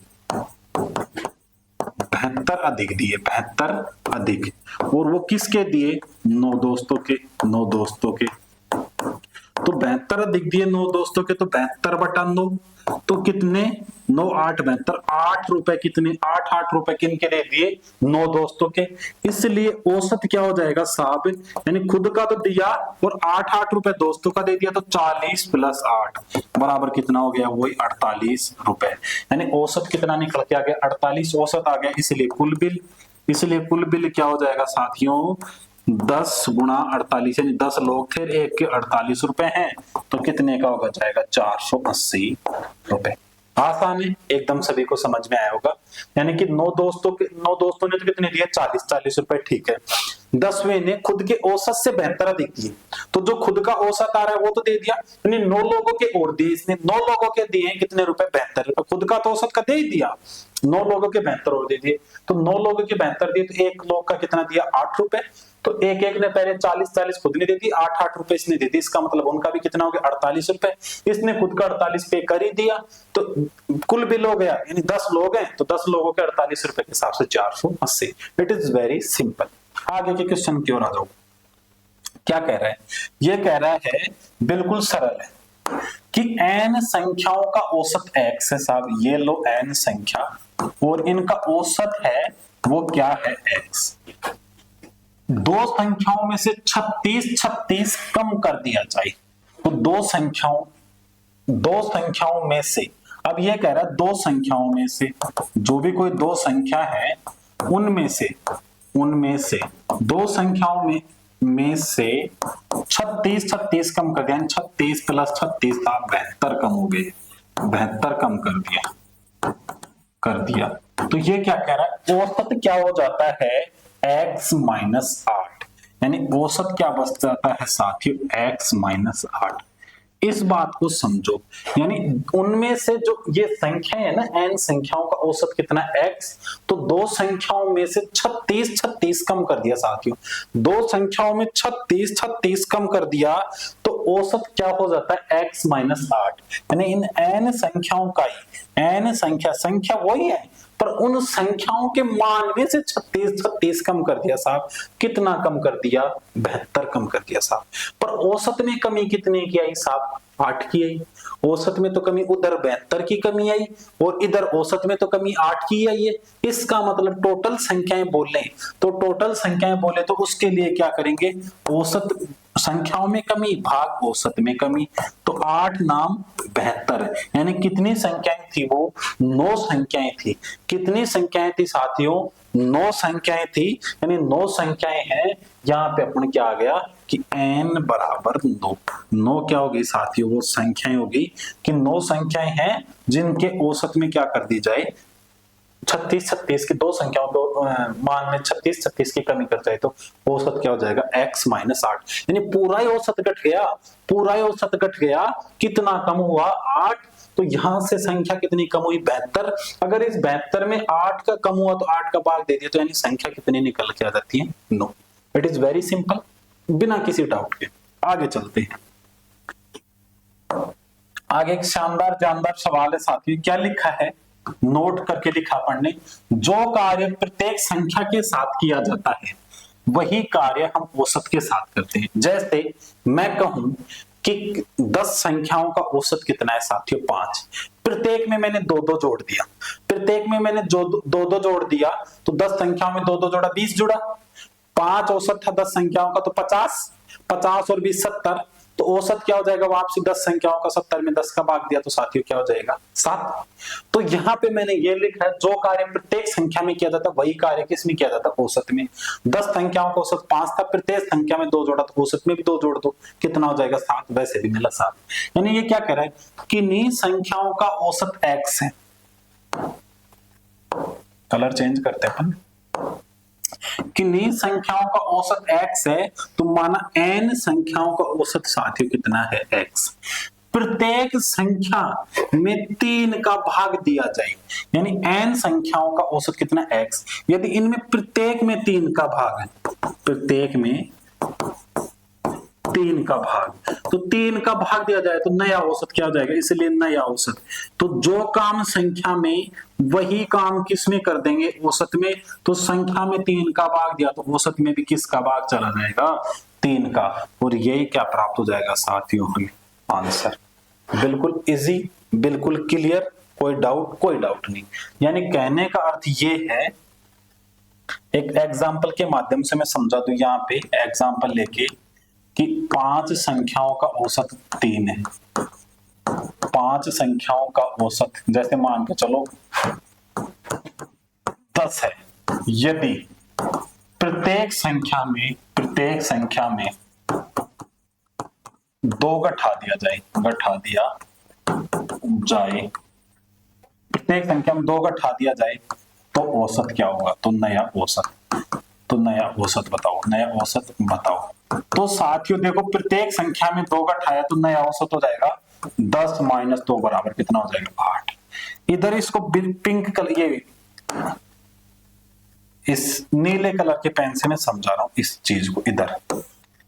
72 अधिक दिए, 72 अधिक। और वो किसके दिए, 9 दोस्तों के, 9 दोस्तों के। तो 72 अधिक दिए 9 दोस्तों के, तो 72 बटा 9, तो कितने, 9 8 72, 8 रुपए कितने, 8 रुपए किन के दे दिए, 9 दोस्तों के। इसलिए औसत क्या हो जाएगा साहब, यानी खुद का तो दिया और 8 रुपए दोस्तों का दे दिया, तो 40 प्लस 8 बराबर कितना हो गया, वही 48 रुपए। यानी औसत कितना निकल के आ गया, 48 औसत आ गया। इसलिए कुल बिल, इसलिए कुल बिल क्या हो जाएगा साथियों, 10 गुणा 48, यानी 10 लोग थे, एक के 48 रुपए हैं, तो कितने का होगा जाएगा, 480 रुपए। आसान है एकदम, सभी को समझ में आया होगा। यानी कि 9 दोस्तों ने तो कितने दिए, 40 रुपए, ठीक है। 10वें ने खुद के औसत से 72 अधिक दिए, तो जो खुद का औसत आ रहा है वो तो दे दिया, यानी 9 लोगों के और दिए, इसने 9 लोगों के दिए कितने रुपए, 72 रुपए। खुद का तो औसत का दे ही दिया, 9 लोगों के 72 और दे दिए, तो 9 लोगों के 72 दिए, तो एक लोग का कितना दिया, 8 रुपए। तो एक ने पहले 40 खुद ने दे दी, 8 रुपए इसने दे दी, इसका मतलब उनका भी कितना हो गया, 48 रुपए। इसने खुद का 48 पे कर ही दिया, तो कुल बिल हो गया, यानी 10 लोग हैं तो 10 लोगों के 48 रुपए के हिसाब से 480। It is very simple. आगे के क्वेश्चन की ओर आ जाओ। क्या कह रहा है, ये कह रहा है बिल्कुल सरल है, कि n संख्याओं का औसत x है साहब, ये लो n संख्या और इनका औसत है वो क्या है x। दो संख्याओं में से 36 कम कर दिया जाए तो दो संख्याओं में से, अब ये कह रहा है दो संख्याओं में से, जो भी कोई दो संख्या है उनमें से दो संख्याओं में से 36 कम कर दिया, 36 प्लस 36 था 72 कम हो गए, 72 कम कर दिया। तो ये क्या कह रहा है, औसत क्या हो जाता है x माइनस 8, यानी औसत क्या बच जाता है साथियों x माइनस 8। इस बात को समझो, यानी उनमें से जो ये संख्या है ना n संख्याओं का औसत कितना x, तो दो संख्याओं में से 36 कम कर दिया साथियों, दो संख्याओं में 36 कम कर दिया तो औसत क्या हो जाता है x माइनस 8। यानी इन n संख्याओं का ही n संख्या वही है पर उन संख्याओं के मान में से 36 कम कर दिया साहब। कितना कम कर दिया, 72 कम कर दिया साहब। पर औसत में कमी कितने की आई साहब, 8 की आई। औसत में तो कमी उधर 72 की कमी आई और इधर औसत में तो कमी 8 की आई है। इसका मतलब टोटल संख्याएं बोले तो उसके लिए क्या करेंगे, औसत संख्याओं में कमी भाग औसत में कमी, तो 8 नाम 72, यानी कितनी संख्याएं थी वो 9 संख्याएं थी। कितनी संख्याएं थी साथियों, 9 संख्याएं थी, यानी 9 संख्याएं हैं। यहाँ पे अपन क्या आ गया कि n बराबर 9 क्या होगी साथियों, वो संख्याएं होगी कि 9 संख्याएं हैं जिनके औसत में क्या कर दी जाए 36 की, दो संख्याओं को मान में 36 की कमी कर जाए तो औसत क्या हो जाएगा x माइनस 8, यानी पूरा ही औसत घट गया। कितना कम हुआ 8, तो यहां से संख्या कितनी कम हुई 72। अगर इस 72 में 8 का कम हुआ तो 8 का भाग दे दिया तो यानी संख्या कितनी निकल के आ जाती है 9। इट इज वेरी सिंपल, बिना किसी डाउट के। आगे चलते हैं, आगे एक शानदार जानदार सवाल है साथियों। क्या लिखा है, नोट करके लिखा पढ़ने, जो कार्य प्रत्येक संख्या के साथ किया जाता है वही कार्य हम औसत के साथ करते हैं। जैसे मैं कहूं कि 10 संख्याओं का औसत कितना है साथियों 5, प्रत्येक में मैंने 2-2 जोड़ दिया, प्रत्येक में मैंने जो 2-2 जोड़ दिया तो 10 संख्याओं में 2-2 जोड़ा 20 जुड़ा। 5 औसत था 10 संख्याओं का तो 50 और 20 70, तो औसत क्या हो जाएगा वापसी 10 संख्याओं का 70 में 10 का भाग दिया तो साथियों क्या हो जाएगा 7। तो यहाँ पे मैंने ये लिखा है जो कार्य प्रत्येक संख्या में किया जाता वही कार्य किसमें किया जाता औसत में। 10 संख्याओं का औसत 5 था, प्रत्येक संख्या में 2 जोड़ा तो औसत में भी 2 जोड़ दो, कितना हो जाएगा 7, वैसे भी मिला 7। यानी ये क्या कह रहा है, किन्हीं संख्याओं का औसत x है, कलर चेंज करते हैं अपन, किन्हीं संख्याओं का औसत x है तो माना n संख्याओं का औसत साथियों कितना है x। प्रत्येक संख्या में 3 का भाग दिया जाए, यानी n संख्याओं का औसत कितना x। यदि इनमें प्रत्येक में 3 का भाग है, प्रत्येक में 3 का भाग, तो 3 का भाग दिया जाए तो नया औसत क्या हो जाएगा, इसलिए नया औसत। तो जो काम संख्या में वही काम किसमें कर देंगे औसत में, तो संख्या में 3 का भाग दिया तो औसत में भी किसका भाग चला जाएगा 3 का, और यही क्या प्राप्त हो जाएगा साथियों हमें आंसर। बिल्कुल इजी, बिल्कुल क्लियर, कोई डाउट नहीं। यानी कहने का अर्थ ये है, एक एग्जाम्पल के माध्यम से मैं समझा दूं, यहाँ पे एग्जाम्पल लेके कि 5 संख्याओं का औसत 3 है, 5 संख्याओं का औसत जैसे मान के चलो 10 है। यदि प्रत्येक संख्या में 2 घटा दिया जाए, प्रत्येक संख्या में 2 घटा दिया जाए तो औसत क्या होगा, तो नया औसत बताओ। तो साथियों देखो प्रत्येक संख्या में 2 घटाया तो नया औसत हो जाएगा 10 माइनस 2 बराबर कितना हो जाएगा 8। इधर इसको पिंक कलर, ये इस नीले कलर के पेन से मैं समझा रहा हूं इस चीज को, इधर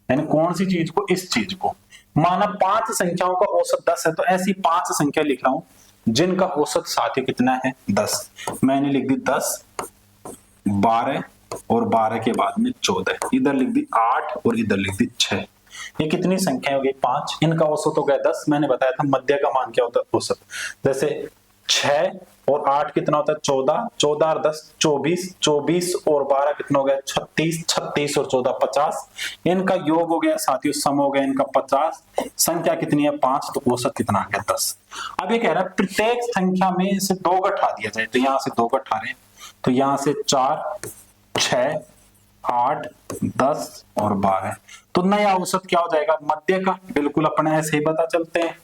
यानी कौन सी चीज को, इस चीज को। माना 5 संख्याओं का औसत 10 है तो ऐसी 5 संख्या लिख रहा हूं जिनका औसत साथियों कितना है 10। मैंने लिख दी 10, 12 और 12 के बाद में 14, इधर लिख दी 8 और इधर लिख दी 6। ये कितनी संख्या हो गई 5, इनका औसत हो गया 10। मैंने बताया था मध्य का मान क्या होता है औसत। जैसे 6 और 8 कितना होता है 14, 14 और 10 24, 24 और 12 कितना हो गया 36, 36 और 14 50। इनका योग हो गया साथियों, सम हो गया इनका 50। संख्या कितनी है 5, तो औसत कितना आ गया 10। अब ये कह रहा है प्रत्येक संख्या में से 2 घटा दिया जाए, तो यहां से 2 घटा रहे हैं, तो यहां से 4, 6, 8, 10 और 12। तो नया औसत क्या हो जाएगा मध्य का। बिल्कुल अपने ऐसे ही पता चलते हैं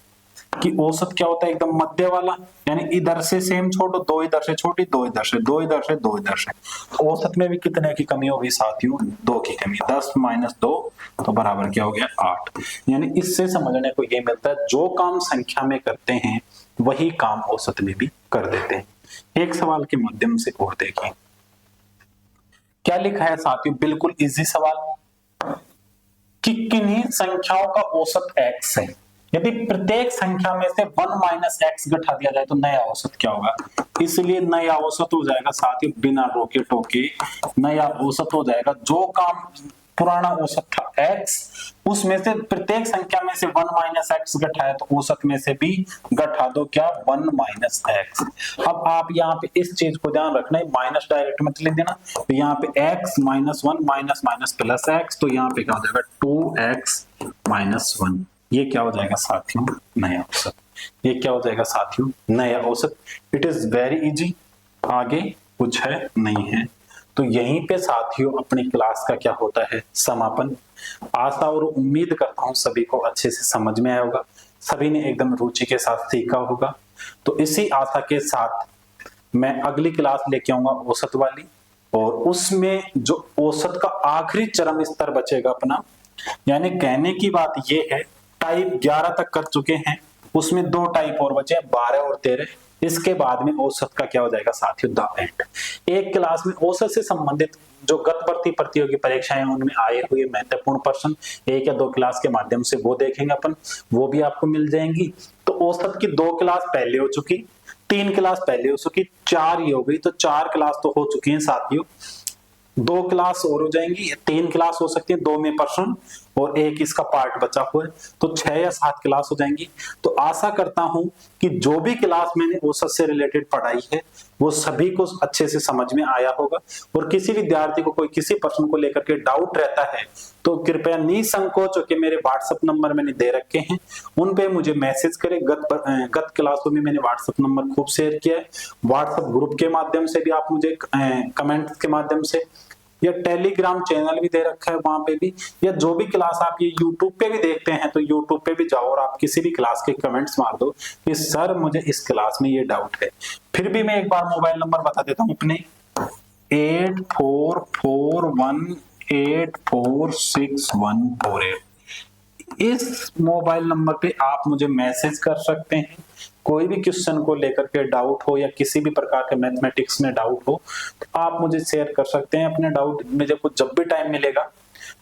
कि औसत क्या होता है एकदम मध्य वाला, यानी इधर से सेम छोड़ो, 2 इधर से छोटी, 2 इधर से, 2 इधर से, 2 इधर से। तो औसत में भी कितने की कमी होगी साथियों 2 की कमी। 10 - 2 तो बराबर क्या हो गया 8। यानी इससे समझने को ये मिलता है जो काम संख्या में करते हैं वही काम औसत में भी कर देते हैं। एक सवाल के माध्यम से और देखिए क्या लिखा है साथियों, बिल्कुल इजी सवाल कि किन्हीं संख्याओं का औसत x है, यदि प्रत्येक संख्या में से 1 - x घटा दिया जाए तो नया औसत क्या होगा। इसलिए नया औसत हो जाएगा साथियों बिना रोके टोके, नया औसत हो जाएगा जो काम पुराना औसत था x, उसमें से प्रत्येक संख्या में से 1 - x घटाया तो औसत में से भी घटा दो क्या 1 - x। अब आप यहाँ पे इस चीज को ध्यान रखना है, माइनस डायरेक्ट मत लिख देना, तो यहाँ पे x - 1 minus minus plus x, तो यहाँ पे क्या हो जाएगा 2x - 1। ये क्या हो जाएगा साथियों नया औसत। ये क्या हो जाएगा साथियों नया औसत। इट इज वेरी इजी, आगे कुछ है नहीं है। तो यहीं पे साथियों अपनी क्लास का क्या होता है समापन। आशा और उम्मीद करता हूं सभी को अच्छे से समझ में आया होगा, सभी ने एकदम रुचि के साथ सीखा होगा। तो इसी आशा के साथ मैं अगली क्लास लेके आऊंगा औसत वाली, और उसमें जो औसत का आखिरी चरम स्तर बचेगा अपना, यानी कहने की बात ये है टाइप 11 तक कर चुके हैं, उसमें 2 टाइप और बचे 12 और 13। इसके बाद में औसत का क्या हो जाएगा साथियों द एंड। एक क्लास में औसत से संबंधित जो गत भर्ती प्रतियोगी परीक्षाएं उनमें आए हुए महत्वपूर्ण प्रश्न 1 या 2 क्लास के माध्यम से वो देखेंगे अपन, वो भी आपको मिल जाएंगी। तो औसत की 2 क्लास पहले हो चुकी, 3 क्लास पहले हो चुकी, 4 ही हो गई, तो 4 क्लास तो हो चुकी हैं साथियों। 2 क्लास और हो जाएंगी, 3 क्लास हो सकती है, 2 में प्रश्न और 1 इसका पार्ट बचा हुआ है, तो 6 या 7 क्लास हो जाएंगी। तो आशा करता हूं कि जो भी क्लास मैंने औसत से रिलेटेड पढ़ाई है वो सभी को अच्छे से समझ में आया होगा। और किसी विद्यार्थी को कोई किसी प्रश्न को लेकर के डाउट रहता है तो कृपया निसंकोच होकर मेरे व्हाट्सएप नंबर मैंने दे रखे हैं, उन पे मुझे मैसेज करें। गत क्लासों में मैंने व्हाट्सएप नंबर खूब शेयर किया है, व्हाट्सएप ग्रुप के माध्यम से भी आप मुझे कमेंट के माध्यम से, या टेलीग्राम चैनल भी दे रखा है वहां पे भी, या जो भी क्लास आप ये यूट्यूब पे भी देखते हैं तो यूट्यूब पे भी जाओ और आप किसी भी क्लास के कमेंट्स मार दो कि सर मुझे इस क्लास में ये डाउट है। फिर भी मैं एक बार मोबाइल नंबर बता देता हूँ अपने 8441846148। इस मोबाइल नंबर पे आप मुझे मैसेज कर सकते हैं, कोई भी क्वेश्चन को लेकर के डाउट हो या किसी भी प्रकार के मैथमेटिक्स में डाउट हो तो आप मुझे शेयर कर सकते हैं अपने डाउट। मुझे कुछ जब भी टाइम मिलेगा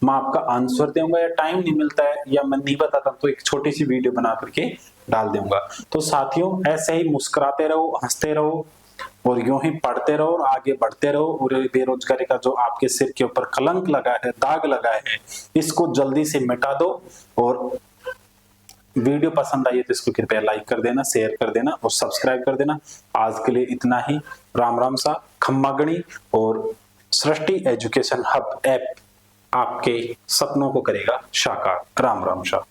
मैं आपका आंसर दूंगा, या टाइम नहीं मिलता है या मैं नहीं बताता तो एक छोटी सी वीडियो बना करके डाल दूंगा। तो साथियों ऐसे ही मुस्कुराते रहो, हंसते रहो और यूं ही पढ़ते रहो और आगे बढ़ते रहो, और बेरोजगारी का जो आपके सिर के ऊपर कलंक लगा है, दाग लगा है, इसको जल्दी से मिटा दो। और वीडियो पसंद आई है तो इसको कृपया लाइक कर देना, शेयर कर देना और सब्सक्राइब कर देना। आज के लिए इतना ही। राम राम सा। खम्मागणी और सृष्टि एजुकेशन हब ऐप आपके सपनों को करेगा साकार। राम राम सा।